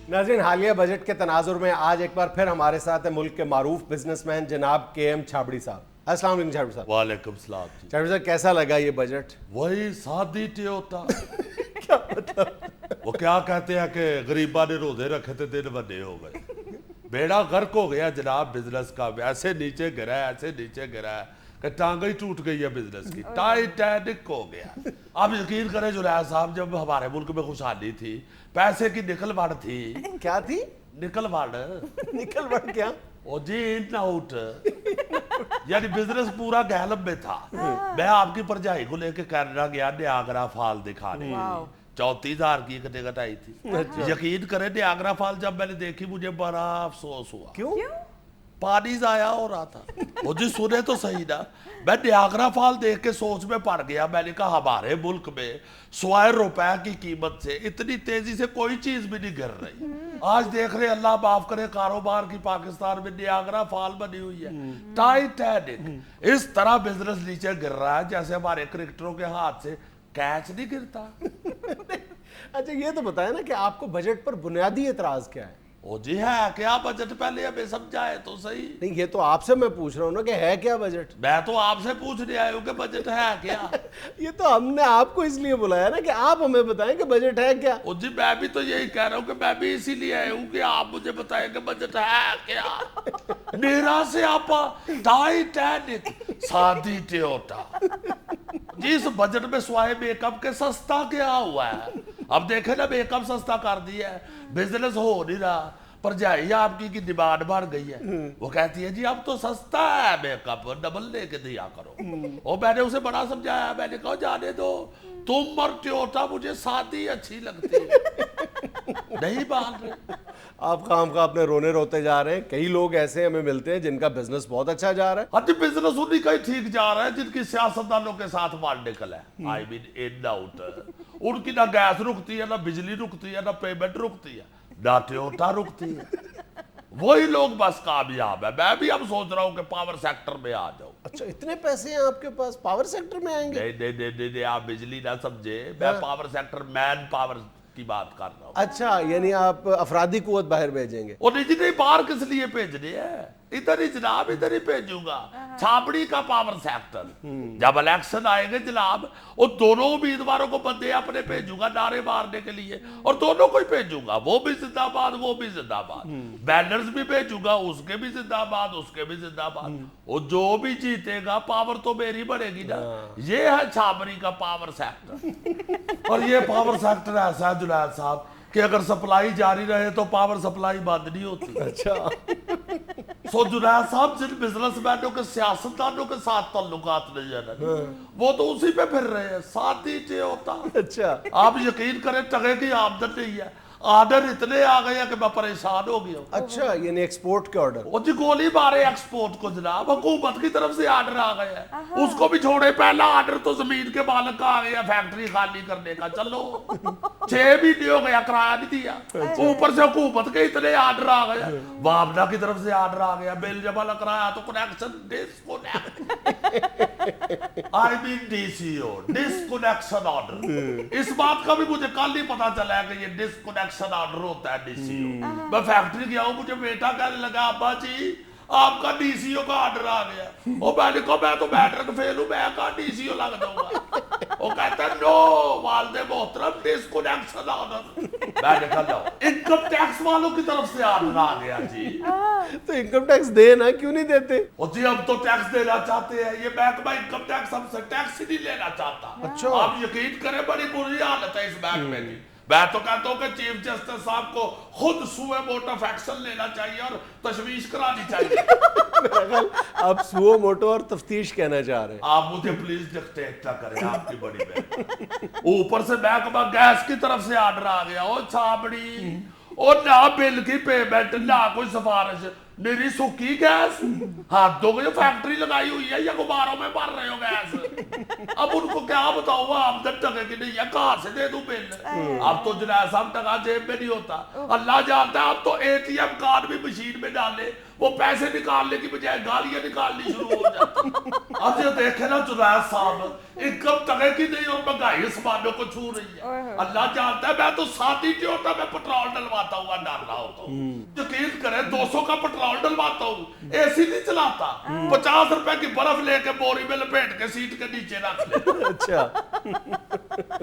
ناظرین، حالیہ بجٹ کے تناظر میں آج ایک بار پھر ہمارے ساتھ ہیں ملک کے معروف بزنس مین جناب کے ایم چھابڑی صاحب. السلام علیکم چھابڑی صاحب. وعلیکم السلام. چھابڑی صاحب کیسا لگا یہ بجٹ؟ وہی سادی ٹیوٹا. کیا مطلب؟ وہ کیا کہتے ہیں کہ غریباں نے روزے رکھے تھے دن بنے ہو گئے. بیڑا غرق ہو گیا جناب بزنس کا. ایسے نیچے گرا ہے, ایسے نیچے گرا ہے کہ ٹانگیں ہی ٹوٹ گئی ہے بزنس کی. ٹائٹینک ہو گیا. آپ یقین کریں جنید صاحب, جب ہمارے ملک میں خوشحالی تھی, پیسے کی نکل بڑھ تھی. کیا تھی نکل بڑھ؟ نکل بڑھ کیا؟ او جی ان آؤٹ, یعنی بزنس پورا گیلم میں تھا. میں آپ کی پرجائی کو لے کے کینیڈا گیا نیاگرا فال دکھانے. 34,000 کی ٹکٹ آئی تھی. یقین کریں نیاگرا فال جب میں نے دیکھی مجھے بڑا افسوس ہوا. کیوں؟ پانی ضائع ہو رہا تھا. وہ جی سنے تو صحیح نا, میں نیاگرا فال دیکھ کے سوچ میں پڑ گیا. میں نے کہا ہمارے ملک میں ₹100 کی قیمت سے اتنی تیزی سے کوئی چیز بھی نہیں گر رہی. آج دیکھ رہے اللہ معاف کرے کاروبار کی پاکستان میں نیاگرا فال بنی ہوئی ہے. ٹائٹینک. اس طرح بزنس نیچے گر رہا ہے جیسے ہمارے کرکٹروں کے ہاتھ سے کیچ نہیں گرتا. اچھا یہ تو بتائیں نا کہ آپ کو بجٹ پر بنیادی اعتراض کیا ہے؟ او جی ہے کیا بجٹ, پہلے ہمیں سمجھائے تو صحیح. نہیں یہ تو آپ سے میں پوچھ رہا ہوں نا کہ ہے کیا بجٹ. میں تو آپ سے پوچھنے آیا ہوں کہ بجٹ ہے کیا. یہ تو ہم نے آپ کو اس لیے بلایا نا کہ آپ ہمیں بتائیں کہ بجٹ ہے کیا. او جی میں بھی تو یہی کہہ رہا ہوں کہ میں بھی اسی لیے آیا ہوں کہ آپ مجھے بتائیں کہ بجٹ ہے کیا. نیرا سے آپا ٹائٹینک سادی ٹیوٹا. جی اس بجٹ میں سوائے میک اپ کے سستا کیا ہوا ہے. اب دیکھیں نا میک اپ سستا کر دیا ہے, بزنس ہو نہیں رہا. پرجائی آپ کی ڈیمانڈ بڑھ گئی ہے. وہ کہتی ہے جی اب تو سستا ہے میک اپ, ڈبل لے کے دیا کرو. اور میں نے اسے بڑا سمجھایا, میں نے کہا جانے دو, تم اور ٹیوٹا مجھے سادی اچھی لگتی ہے. نہیں مان رہے. آپ خام خواہ اپنے رونے روتے جا رہے ہیں. کئی لوگ ایسے ہمیں ملتے ہیں جن کا بزنس بہت اچھا جا رہا ہے. ہاں جی بزنس انہی کا ہی ٹھیک جا رہا ہے جن کی سیاستدانوں کے ساتھ مانڈکل ہے. آئی مین ان آؤٹ. ان کی نہ گیس رکتی ہے, نہ بجلی رکتی ہے, نہ پیمنٹ رکتی ہے, نہ ٹیوٹا رکتی ہے. وہی لوگ بس کامیاب ہے. میں بھی اب سوچ رہا ہوں کہ پاور سیکٹر میں آ جاؤں. اچھا اتنے پیسے ہیں آپ کے پاس, پاور سیکٹر میں آئیں گے؟ نہیں آپ بجلی نہ سمجھے, میں پاور سیکٹر مین پاور کی بات کر رہا ہوں. اچھا یعنی آپ افرادی قوت باہر بھیجیں گے؟ اور نہیں باہر کس لیے بھیجنے ہیں, ادھر ہی جناب ادھر ہی بھیجوں گا. چھابڑی کا پاور سیکٹر جب الیکشن آئے گے جناب, اور دونوں امیدواروں کو بندے اپنے بھیجوں گا نعرے مارنے کے لیے, اور دونوں کو ہی بھیجوں گا. وہ بھی زندہ باد, وہ بھی زندہ باد. بینرز بھی بھیجوں گا, اس کے بھی زندہ باد, اس کے بھی زندہ باد. اور جو بھی جیتے گا پاور تو میری بڑھے گی نا. یہ ہے چھابڑی کا پاور سیکٹر. اور یہ پاور سیکٹر ایسا ہے جنید صاحب کہ اگر سپلائی جاری رہے تو پاور سپلائی بند نہیں ہوتی. اچھا سو جنید صاحب جن بزنس مینوں کے سیاستدانوں کے ساتھ تعلقات نہیں ہے نا, وہ تو اسی پہ پھر رہے ہیں. ساتھی ہوتا. اچھا آپ یقین کریں ٹگے کی آمدن نہیں ہے. آرڈر اتنے آ گئے ہیں کہ میں پریشان ہو گیا ہوں. اچھا یعنی ایکسپورٹ کے آرڈر. وہ جی گولی مارے ایکسپورٹ کو جناب, حکومت کی طرف سے آرڈر آ گئے ہیں. اس کو بھی چھوڑے, پہلا آرڈر تو زمین کے مالک کا آ گیا فیکٹری خالی کرنے کا. چلو 6 بھی نہیں ہو گیا, کرایہ نہیں دیا, اوپر سے حکومت کے اتنے آرڈر آ گئے. وابنا کی طرف سے آرڈر آ گیا, بل جمع لگ رہا ہے تو connection I mean disconnection order. اس بات کا بھی مجھے کل ہی پتا چلا ہے کہ یہ ڈسکنیکشن آرڈر ہوتا ہے ڈی سی او. میں فیکٹری گیا ہوں, مجھے بیٹا کہنے لگا ابا جی آپ کا ڈی سی او کا آرڈر آ گیا. اور میں نے کہا میں تو میٹرک فیل ہوں, میں کہا ڈی سی او لگ جاؤں گا. وہ کہتا ہے نو والد محترم ڈسکنیکشن آرڈر. میں نے کہا لو انکم ٹیکس والوں کی طرف سے آرڈر آ گیا جی. تو انکم ٹیکس دے نا, کیوں نہیں دیتے؟ اور جی ہم تو ٹیکس دینا چاہتے ہیں, یہ محکمہ انکم ٹیکس ہم سے ٹیکس ہی نہیں لینا چاہتا. اچھا آپ یقین کریں بڑی بری حالت ہے اس محکمے کی. میں تو کہتا ہوں کہ چیف جسٹس صاحب کو خود سوئے موٹو ایکشن لینا چاہیے اور تشویش کرانی چاہیے. آپ سوو موٹو اور تفتیش کہنا چاہ رہے ہیں. آپ مجھے پلیز ڈکٹیٹ نہ کریں, آپ کی بڑی بہن. اوپر سے محکمہ گیس کی طرف سے آرڈر آ گیا. او چھابڑی, اور نہ بل کی پیمنٹ, نہ کوئی سفارش, میری سکی گیس. ہاتھوں کو جو فیکٹری لگائی ہوئی ہے یا غباروں میں مر رہے ہو گیس. اب ان کو کیا بتاؤں, آمدن ٹکے کی نہیں ہے, کہاں سے دے دوں بل. اب تو جنید صاحب ٹکا جیب میں نہیں ہوتا. اللہ جانتا ہے اب تو اے ٹی ایم کارڈ بھی مشین میں ڈالے وہ پیسے نکالنے کی بجائے گالیاں نکالنی شروع ہو جاتی. اب یہ دیکھیں نا جنید صاحب انکم تگے کی نہیں اور مہنگائی آسمانوں کو چھو رہی ہے. اللہ جانتا ہے میں تو ساتھی ٹیوٹا میں پٹرول ڈلواتا ہوا ڈال رہا ہوتا ہوں. یقین کریں 200 کا پٹرول ڈلواتا ہوں, اے سی نہیں چلاتا, 50 روپے کی برف لے کے بوری میں لپیٹ کے سیٹ کے نیچے رکھ لے. اچھا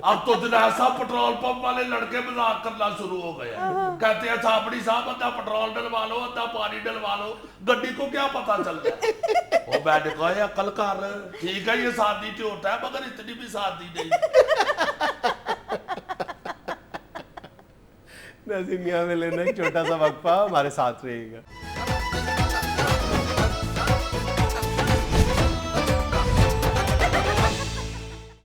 اب تو جنید صاحب پٹرول پمپ والے لڑکے مذاق کرنا شروع ہو گئے, کہتے ہیں چھابڑی صاحب ادھا پٹرول ڈلوا لو ادھا پانی ڈلوا لو, گڈی کو کیا پتا چل جائے. وہ میں نے کہا عقل کر, ٹھیک ہے یہ سادی ٹیوٹا ہے مگر اتنی بھی سادی نہیں. ناظرین یہاں میں لینا ایک چھوٹا سا وقفہ, ہمارے ساتھ رہیے گا.